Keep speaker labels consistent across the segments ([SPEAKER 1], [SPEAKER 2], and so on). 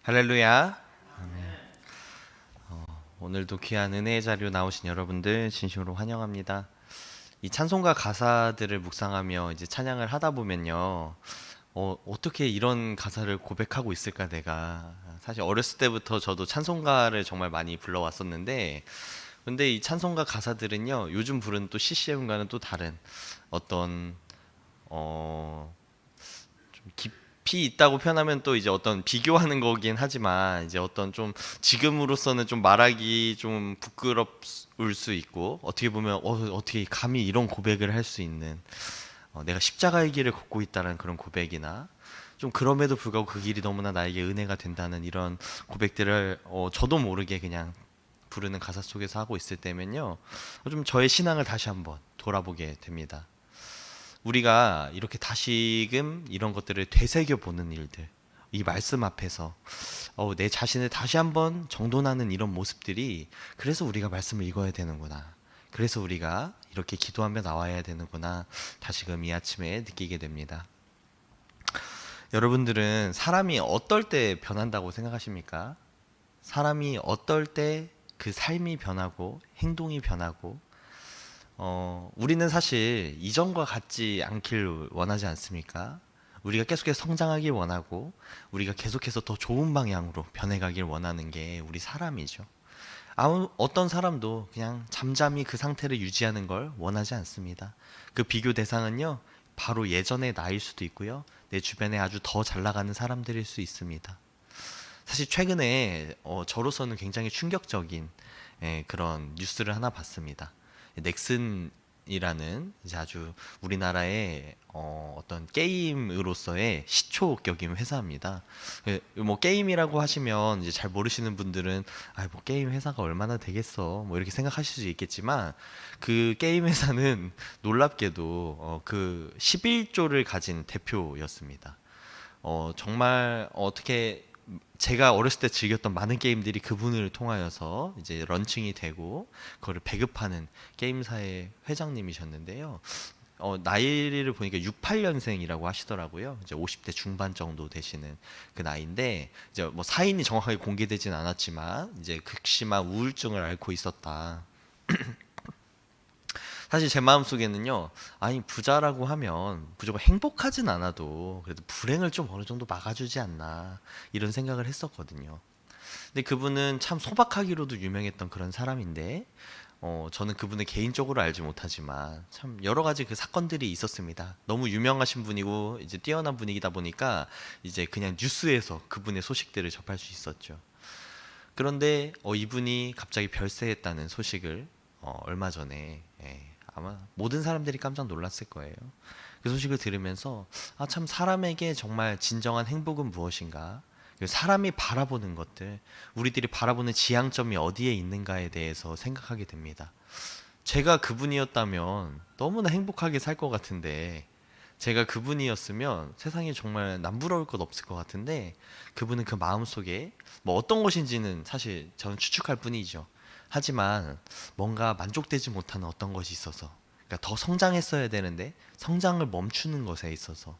[SPEAKER 1] 할렐루야. 아멘. 오늘도 귀한 은혜의 자료 나오신 여러분들 진심으로 환영합니다. 이 찬송가 가사들을 묵상하며 이제 찬양을 하다 보면요, 어떻게 이런 가사를 고백하고 있을까 내가. 사실 어렸을 때부터 저도 찬송가를 정말 많이 불러왔었는데, 근데 이 찬송가 가사들은요, 요즘 부르는 또 CCM과는 또 다른 어떤 어, 좀 깊이 있다고 표현하면 또 이제 어떤 비교하는 거긴 하지만 이제 어떤 좀 지금으로서는 좀 말하기 좀 부끄러울 수 있고 어떻게 보면 어떻게 감히 이런 고백을 할 수 있는 내가 십자가의 길을 걷고 있다는 그런 고백이나 좀 그럼에도 불구하고 그 길이 너무나 나에게 은혜가 된다는 이런 고백들을 저도 모르게 그냥 부르는 가사 속에서 하고 있을 때면요 좀 저의 신앙을 다시 한번 돌아보게 됩니다. 우리가 이렇게 다시금 이런 것들을 되새겨 보는 일들, 이 말씀 앞에서 내 자신을 다시 한번 정돈하는 이런 모습들이, 그래서 우리가 말씀을 읽어야 되는구나, 그래서 우리가 이렇게 기도하며 나와야 되는구나, 다시금 이 아침에 느끼게 됩니다. 여러분들은 사람이 어떨 때 변한다고 생각하십니까? 사람이 어떨 때 그 삶이 변하고 행동이 변하고, 우리는 사실 이전과 같지 않길 원하지 않습니까? 우리가 계속해서 성장하길 원하고, 우리가 계속해서 더 좋은 방향으로 변해가길 원하는 게 우리 사람이죠. 어떤 사람도 그냥 잠잠히 그 상태를 유지하는 걸 원하지 않습니다. 그 비교 대상은요, 바로 예전의 나일 수도 있고요, 내 주변에 아주 더 잘 나가는 사람들일 수 있습니다. 사실 최근에 저로서는 굉장히 충격적인 그런 뉴스를 하나 봤습니다. 넥슨이라는 이제 아주 우리나라의 어떤 게임으로서의 시초격인 회사입니다. 뭐 게임이라고 하시면 이제 잘 모르시는 분들은 뭐 게임 회사가 얼마나 되겠어 뭐 이렇게 생각하실 수 있겠지만, 그 게임 회사는 놀랍게도 그 11조를 가진 대표였습니다. 정말 어떻게 제가 어렸을 때 즐겼던 많은 게임들이 그분을 통하여서 이제 런칭이 되고 그거를 배급하는 게임사의 회장님이셨는데요. 나이를 보니까 68년생이라고 하시더라고요. 이제 50대 중반 정도 되시는 그 나이인데, 이제 뭐 사인이 정확하게 공개되진 않았지만 이제 극심한 우울증을 앓고 있었다. 사실 제 마음속에는요, 아니 부자라고 하면 무조건 행복하진 않아도 그래도 불행을 좀 어느 정도 막아주지 않나, 이런 생각을 했었거든요. 근데 그분은 참 소박하기로도 유명했던 그런 사람인데, 저는 그분을 개인적으로 알지 못하지만 참 여러 가지 그 사건들이 있었습니다. 너무 유명하신 분이고 이제 뛰어난 분이다 보니까 이제 그냥 뉴스에서 그분의 소식들을 접할 수 있었죠. 그런데 이분이 갑자기 별세했다는 소식을 얼마 전에, 아마 모든 사람들이 깜짝 놀랐을 거예요. 그 소식을 들으면서 참 사람에게 정말 진정한 행복은 무엇인가? 사람이 바라보는 것들, 우리들이 바라보는 지향점이 어디에 있는가에 대해서 생각하게 됩니다. 제가 그분이었다면 너무나 행복하게 살 것 같은데, 제가 그분이었으면 세상에 정말 남부러울 것 없을 것 같은데, 그분은 그 마음속에 뭐 어떤 것인지는 사실 저는 추측할 뿐이죠. 하지만 뭔가 만족되지 못하는 어떤 것이 있어서, 그러니까 더 성장했어야 되는데 성장을 멈추는 것에 있어서,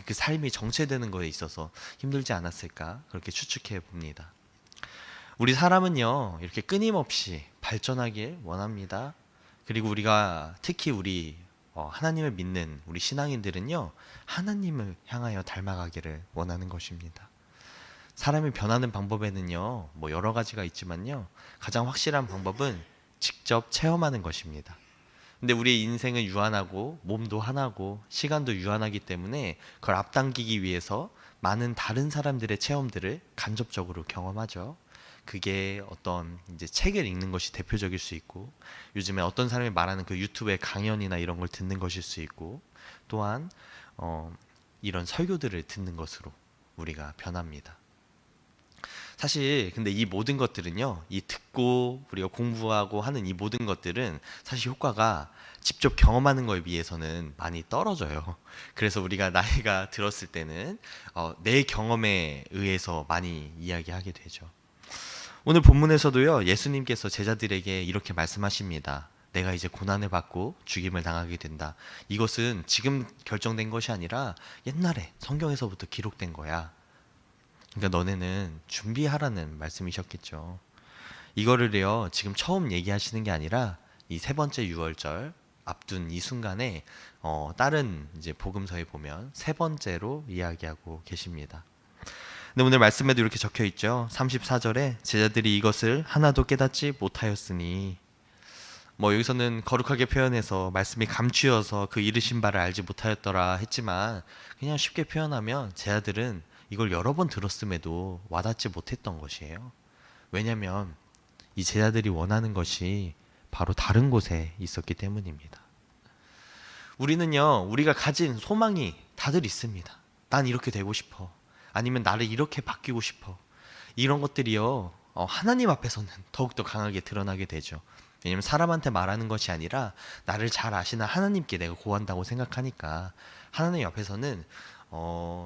[SPEAKER 1] 그 삶이 정체되는 것에 있어서 힘들지 않았을까, 그렇게 추측해 봅니다. 우리 사람은요, 이렇게 끊임없이 발전하길 원합니다. 그리고 우리가 특히 우리 하나님을 믿는 우리 신앙인들은요, 하나님을 향하여 닮아가기를 원하는 것입니다. 사람이 변하는 방법에는요, 뭐 여러 가지가 있지만요, 가장 확실한 방법은 직접 체험하는 것입니다. 근데 우리의 인생은 유한하고 몸도 하나고 시간도 유한하기 때문에 그걸 앞당기기 위해서 많은 다른 사람들의 체험들을 간접적으로 경험하죠. 그게 어떤 이제 책을 읽는 것이 대표적일 수 있고, 요즘에 어떤 사람이 말하는 그 유튜브의 강연이나 이런 걸 듣는 것일 수 있고, 또한 이런 설교들을 듣는 것으로 우리가 변합니다. 사실 근데 이 모든 것들은요, 이 듣고 우리가 공부하고 하는 이 모든 것들은 사실 효과가 직접 경험하는 거에 비해서는 많이 떨어져요. 그래서 우리가 나이가 들었을 때는 내 경험에 의해서 많이 이야기하게 되죠. 오늘 본문에서도요, 예수님께서 제자들에게 이렇게 말씀하십니다. 내가 이제 고난을 받고 죽임을 당하게 된다. 이것은 지금 결정된 것이 아니라 옛날에 성경에서부터 기록된 거야. 그러니까 너네는 준비하라는 말씀이셨겠죠. 이거를요, 지금 처음 얘기하시는 게 아니라 이 세 번째 유월절 앞둔 이 순간에 다른 이제 복음서에 보면 세 번째로 이야기하고 계십니다. 근데 오늘 말씀에도 이렇게 적혀 있죠. 34절에 제자들이 이것을 하나도 깨닫지 못하였으니, 뭐 여기서는 거룩하게 표현해서 말씀이 감추어서 그 이르신 바를 알지 못하였더라 했지만, 그냥 쉽게 표현하면 제자들은 이걸 여러 번 들었음에도 와닿지 못했던 것이에요. 왜냐하면 이 제자들이 원하는 것이 바로 다른 곳에 있었기 때문입니다. 우리는요, 우리가 가진 소망이 다들 있습니다. 난 이렇게 되고 싶어. 아니면 나를 이렇게 바뀌고 싶어. 이런 것들이요, 하나님 앞에서는 더욱더 강하게 드러나게 되죠. 왜냐면 사람한테 말하는 것이 아니라 나를 잘 아시는 하나님께 내가 구한다고 생각하니까 하나님 앞에서는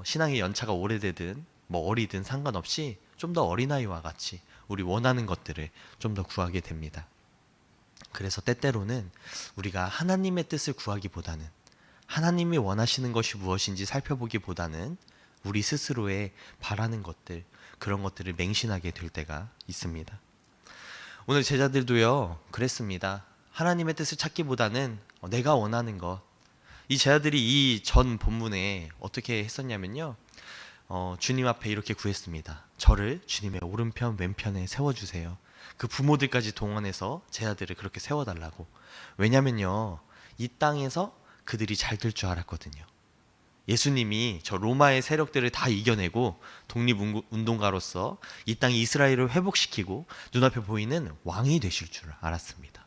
[SPEAKER 1] 신앙의 연차가 오래되든 뭐 어리든 상관없이 좀 더 어린아이와 같이 우리 원하는 것들을 좀 더 구하게 됩니다. 그래서 때때로는 우리가 하나님의 뜻을 구하기보다는, 하나님이 원하시는 것이 무엇인지 살펴보기보다는 우리 스스로의 바라는 것들, 그런 것들을 맹신하게 될 때가 있습니다. 오늘 제자들도요, 그랬습니다. 하나님의 뜻을 찾기보다는 내가 원하는 것. 이 제자들이 이 전 본문에 어떻게 했었냐면요, 주님 앞에 이렇게 구했습니다. 저를 주님의 오른편 왼편에 세워주세요. 그 부모들까지 동원해서 제자들을 그렇게 세워달라고. 왜냐면요, 이 땅에서 그들이 잘 될 줄 알았거든요. 예수님이 저 로마의 세력들을 다 이겨내고 독립운동가로서 이 땅 이스라엘을 회복시키고 눈앞에 보이는 왕이 되실 줄 알았습니다.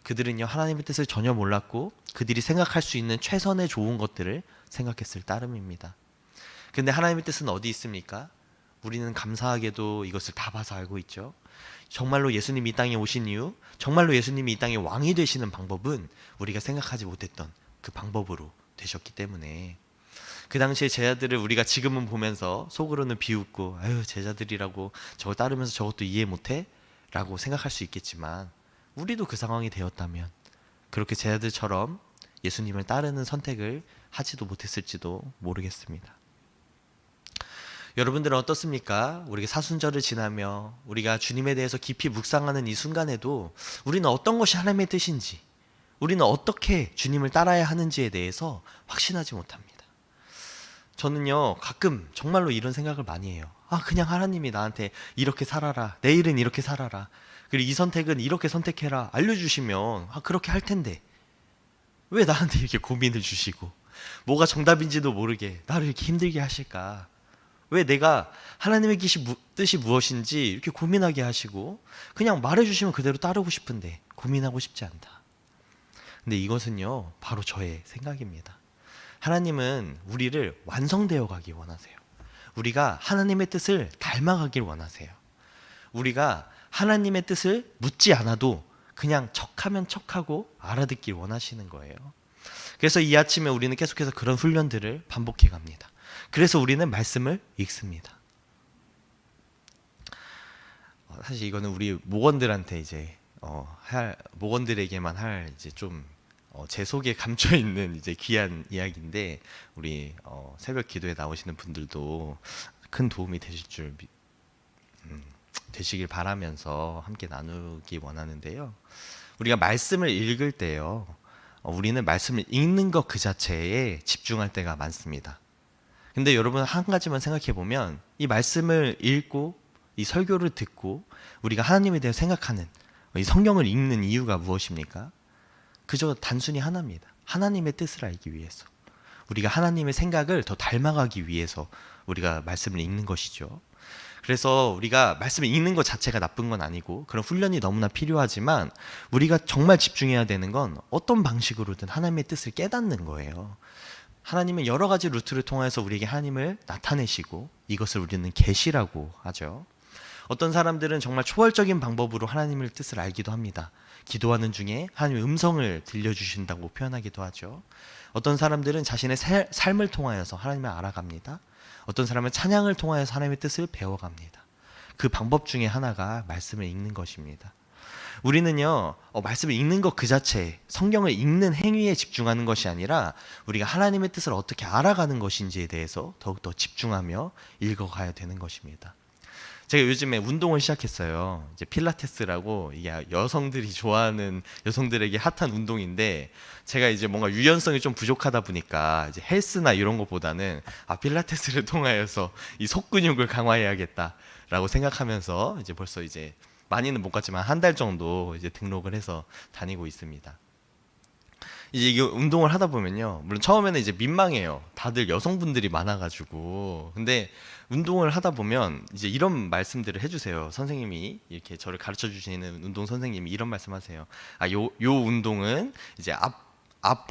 [SPEAKER 1] 그들은요, 하나님의 뜻을 전혀 몰랐고 그들이 생각할 수 있는 최선의 좋은 것들을 생각했을 따름입니다. 근데 하나님의 뜻은 어디 있습니까? 우리는 감사하게도 이것을 다 봐서 알고 있죠. 정말로 예수님이 이 땅에 오신 이유, 정말로 예수님이 이 땅의 왕이 되시는 방법은 우리가 생각하지 못했던 그 방법으로 되셨기 때문에, 그 당시에 제자들을 우리가 지금은 보면서 속으로는 비웃고, 아유 제자들이라고 저걸 따르면서 저것도 이해 못해? 라고 생각할 수 있겠지만, 우리도 그 상황이 되었다면 그렇게 제자들처럼 예수님을 따르는 선택을 하지도 못했을지도 모르겠습니다. 여러분들은 어떻습니까? 우리가 사순절을 지나며 우리가 주님에 대해서 깊이 묵상하는 이 순간에도 우리는 어떤 것이 하나님의 뜻인지, 우리는 어떻게 주님을 따라야 하는지에 대해서 확신하지 못합니다. 저는요, 가끔 정말로 이런 생각을 많이 해요. 그냥 하나님이 나한테 이렇게 살아라, 내일은 이렇게 살아라, 그리고 이 선택은 이렇게 선택해라 알려주시면 그렇게 할 텐데 왜 나한테 이렇게 고민을 주시고 뭐가 정답인지도 모르게 나를 이렇게 힘들게 하실까? 왜 내가 하나님의 뜻이 무엇인지 이렇게 고민하게 하시고 그냥 말해주시면 그대로 따르고 싶은데 고민하고 싶지 않다. 근데 이것은요, 바로 저의 생각입니다. 하나님은 우리를 완성되어 가길 원하세요. 우리가 하나님의 뜻을 닮아가길 원하세요. 우리가 하나님의 뜻을 묻지 않아도 그냥 척하면 척하고 알아듣길 원하시는 거예요. 그래서 이 아침에 우리는 계속해서 그런 훈련들을 반복해 갑니다. 그래서 우리는 말씀을 읽습니다. 사실 이거는 우리 목원들한테 이제 목원들에게만 할 이제 좀 제 속에 감춰 있는 이제 귀한 이야기인데, 우리 새벽 기도에 나오시는 분들도 큰 도움이 되시길 바라면서 함께 나누기 원하는데요. 우리가 말씀을 읽을 때요, 우리는 말씀을 읽는 것 그 자체에 집중할 때가 많습니다. 근데 여러분, 한 가지만 생각해 보면 이 말씀을 읽고 이 설교를 듣고 우리가 하나님에 대해 생각하는 이 성경을 읽는 이유가 무엇입니까? 그저 단순히 하나입니다. 하나님의 뜻을 알기 위해서, 우리가 하나님의 생각을 더 닮아가기 위해서 우리가 말씀을 읽는 것이죠. 그래서 우리가 말씀을 읽는 것 자체가 나쁜 건 아니고 그런 훈련이 너무나 필요하지만, 우리가 정말 집중해야 되는 건 어떤 방식으로든 하나님의 뜻을 깨닫는 거예요. 하나님은 여러 가지 루트를 통해서 우리에게 하나님을 나타내시고 이것을 우리는 계시라고 하죠. 어떤 사람들은 정말 초월적인 방법으로 하나님의 뜻을 알기도 합니다. 기도하는 중에 하나님의 음성을 들려주신다고 표현하기도 하죠. 어떤 사람들은 자신의 삶을 통하여서 하나님을 알아갑니다. 어떤 사람은 찬양을 통하여서 하나님의 뜻을 배워갑니다. 그 방법 중에 하나가 말씀을 읽는 것입니다. 우리는요, 말씀을 읽는 것 그 자체, 성경을 읽는 행위에 집중하는 것이 아니라 우리가 하나님의 뜻을 어떻게 알아가는 것인지에 대해서 더욱더 집중하며 읽어가야 되는 것입니다. 제가 요즘에 운동을 시작했어요. 이제 필라테스라고, 이게 여성들이 좋아하는, 여성들에게 핫한 운동인데, 제가 이제 뭔가 유연성이 좀 부족하다 보니까 이제 헬스나 이런 것보다는 필라테스를 통하여서 이 속근육을 강화해야겠다라고 생각하면서 이제 벌써 이제 많이는 못 갔지만 한 달 정도 이제 등록을 해서 다니고 있습니다. 이제 이게 운동을 하다 보면요, 물론 처음에는 이제 민망해요. 다들 여성분들이 많아가지고. 근데 운동을 하다 보면 이제 이런 말씀들을 해주세요. 선생님이 이렇게 저를 가르쳐 주시는 운동 선생님이 이런 말씀하세요. 요 운동은 이제 앞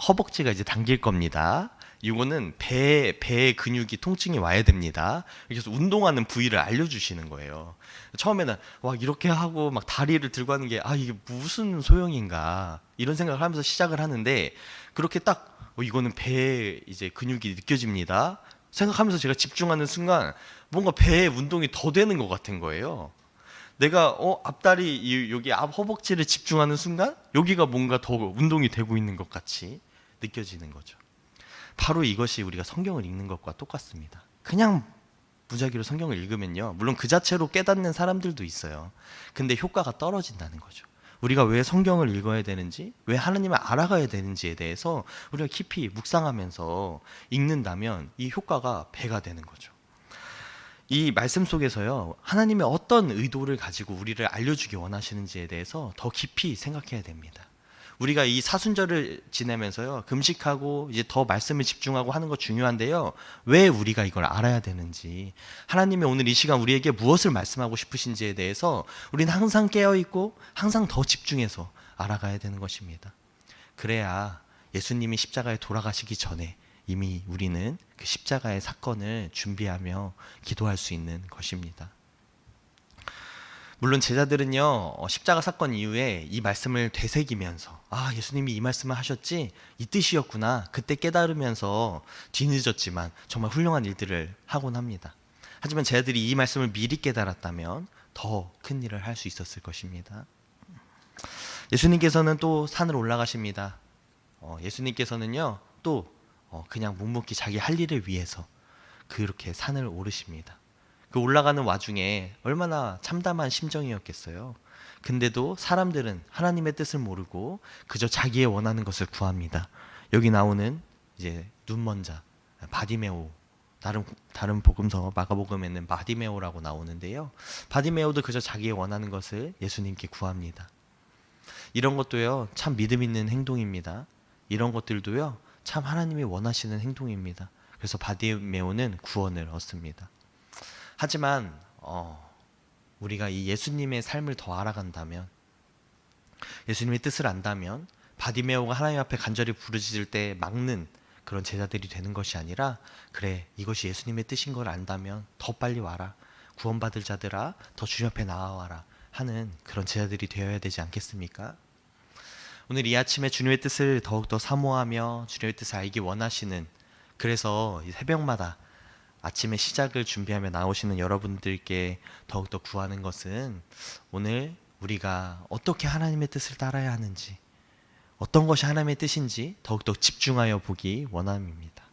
[SPEAKER 1] 허벅지가 이제 당길 겁니다. 이거는 배 근육이 통증이 와야 됩니다. 그래서 운동하는 부위를 알려주시는 거예요. 처음에는 와, 이렇게 하고 막 다리를 들고 하는 게 이게 무슨 소용인가 이런 생각을 하면서 시작을 하는데, 그렇게 딱 이거는 배 이제 근육이 느껴집니다 생각하면서 제가 집중하는 순간 뭔가 배의 운동이 더 되는 것 같은 거예요. 내가 앞다리 여기 앞 허벅지를 집중하는 순간 여기가 뭔가 더 운동이 되고 있는 것 같이 느껴지는 거죠. 바로 이것이 우리가 성경을 읽는 것과 똑같습니다. 그냥 무작위로 성경을 읽으면요, 물론 그 자체로 깨닫는 사람들도 있어요. 근데 효과가 떨어진다는 거죠. 우리가 왜 성경을 읽어야 되는지, 왜 하나님을 알아가야 되는지에 대해서 우리가 깊이 묵상하면서 읽는다면 이 효과가 배가 되는 거죠. 이 말씀 속에서요, 하나님의 어떤 의도를 가지고 우리를 알려주기 원하시는지에 대해서 더 깊이 생각해야 됩니다. 우리가 이 사순절을 지내면서요, 금식하고 이제 더 말씀을 집중하고 하는 거 중요한데요, 왜 우리가 이걸 알아야 되는지, 하나님이 오늘 이 시간 우리에게 무엇을 말씀하고 싶으신지에 대해서 우리는 항상 깨어있고 항상 더 집중해서 알아가야 되는 것입니다. 그래야 예수님이 십자가에 돌아가시기 전에 이미 우리는 그 십자가의 사건을 준비하며 기도할 수 있는 것입니다. 물론 제자들은요, 십자가 사건 이후에 이 말씀을 되새기면서 예수님이 이 말씀을 하셨지, 이 뜻이었구나, 그때 깨달으면서 뒤늦었지만 정말 훌륭한 일들을 하곤 합니다. 하지만 제자들이 이 말씀을 미리 깨달았다면 더 큰 일을 할 수 있었을 것입니다. 예수님께서는 또 산을 올라가십니다. 예수님께서는요, 또 그냥 묵묵히 자기 할 일을 위해서 그렇게 산을 오르십니다. 그 올라가는 와중에 얼마나 참담한 심정이었겠어요. 근데도 사람들은 하나님의 뜻을 모르고 그저 자기의 원하는 것을 구합니다. 여기 나오는 이제 눈먼 자 바디메오, 다른 복음서 마가복음에는 바디메오라고 나오는데요, 바디메오도 그저 자기의 원하는 것을 예수님께 구합니다. 이런 것도요, 참 믿음 있는 행동입니다. 이런 것들도요, 참 하나님이 원하시는 행동입니다. 그래서 바디메오는 구원을 얻습니다. 하지만 우리가 이 예수님의 삶을 더 알아간다면, 예수님의 뜻을 안다면, 바디메오가 하나님 앞에 간절히 부르짖을 때 막는 그런 제자들이 되는 것이 아니라, 그래, 이것이 예수님의 뜻인 걸 안다면 더 빨리 와라, 구원받을 자들아 더 주님 앞에 나아와라 하는 그런 제자들이 되어야 되지 않겠습니까? 오늘 이 아침에 주님의 뜻을 더욱더 사모하며 주님의 뜻을 알기 원하시는, 그래서 이 새벽마다 아침에 시작을 준비하며 나오시는 여러분들께 더욱더 구하는 것은, 오늘 우리가 어떻게 하나님의 뜻을 따라야 하는지, 어떤 것이 하나님의 뜻인지 더욱더 집중하여 보기 원함입니다.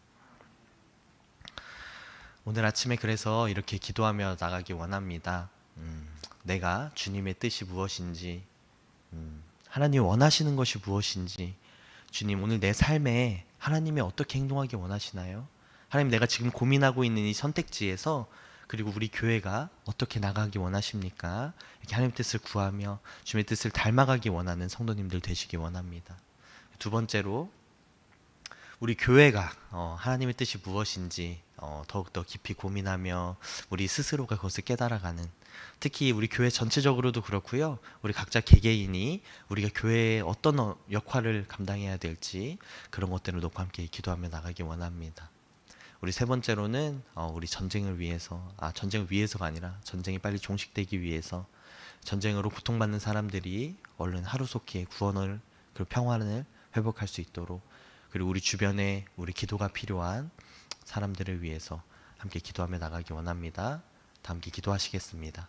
[SPEAKER 1] 오늘 아침에 그래서 이렇게 기도하며 나가기 원합니다. 내가 주님의 뜻이 무엇인지, 하나님이 원하시는 것이 무엇인지, 주님, 오늘 내 삶에 하나님이 어떻게 행동하기 원하시나요? 하나님, 내가 지금 고민하고 있는 이 선택지에서, 그리고 우리 교회가 어떻게 나가기 원하십니까? 이렇게 하나님의 뜻을 구하며 주님의 뜻을 닮아가기 원하는 성도님들 되시기 원합니다. 두 번째로, 우리 교회가 하나님의 뜻이 무엇인지 더욱더 깊이 고민하며 우리 스스로가 그것을 깨달아가는, 특히 우리 교회 전체적으로도 그렇고요, 우리 각자 개개인이 우리가 교회에 어떤 역할을 감당해야 될지, 그런 것들을 놓고 함께 기도하며 나가기 원합니다. 우리 세 번째로는 우리 전쟁을 위해서, 전쟁을 위해서가 아니라 전쟁이 빨리 종식되기 위해서, 전쟁으로 고통받는 사람들이 얼른 하루속히 구원을, 그리고 평화를 회복할 수 있도록, 그리고 우리 주변에 우리 기도가 필요한 사람들을 위해서 함께 기도하며 나가기 원합니다. 다 함께 기도하시겠습니다.